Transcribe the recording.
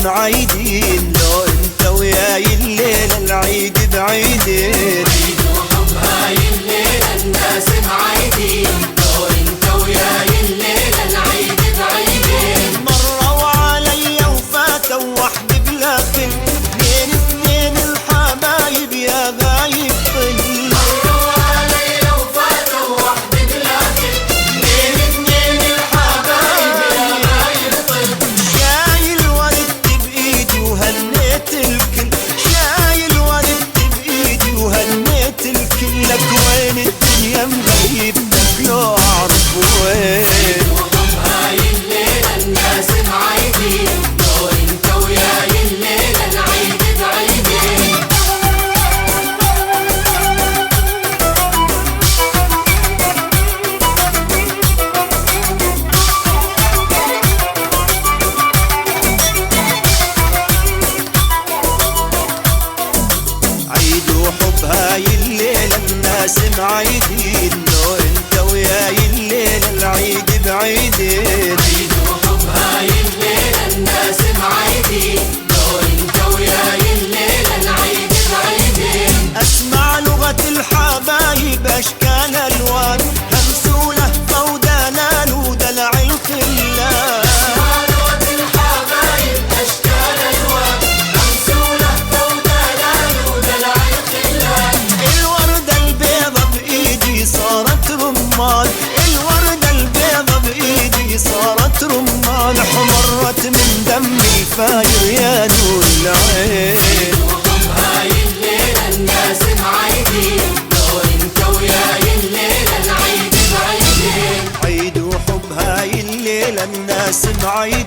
معيدين، لو انت وياي الليلة العيد بعيدين. عيد وحب هاي الليلة الناس معيدين، لو انت وياي الليلة العيد بعيدين. مروا علي وفاتوا وحدي بلا خل، اثنين اثنين الحبايب يا غايب طل. مروا علي وفاتوا وحدي بلا خل، اثنين اثنين الحبايب يا غايب طل. شايل ولدت بايدي وهنيت الكل، شايل ولدت بايدي وهنيت الكل. لك وين الدنيا مغيبتك لو اعرف وين. وحب هاي الليلة الناس معيدين، لو انت وياي الليلة العيد بعيدين. عيد وحب هاي الليلة الناس معيدين، لو انت وياي الليلة العيد بعيدين. عيد وحب هاي الليلة الناس معيدين، لو انت وياي الليلة العيد بعيدين. اسمع لغة الحبايب اشكال الوان، همس ولهفة ودلال ودلع الخلان. اسمع لغة الحبايب اشكال الوان، همس ولهفة ودلال ودلع الخلان. الوردة البيضة بايدي صارت رمان، الوردة البيضة بايدي صارت رمان. حمرت من دم الفاير يا نور العين. وحب هاي الليلة الناس معيدين، لو انت وياي الليلة العيد بعيدين. عيد وحب هاي الليلة الناس معيدين.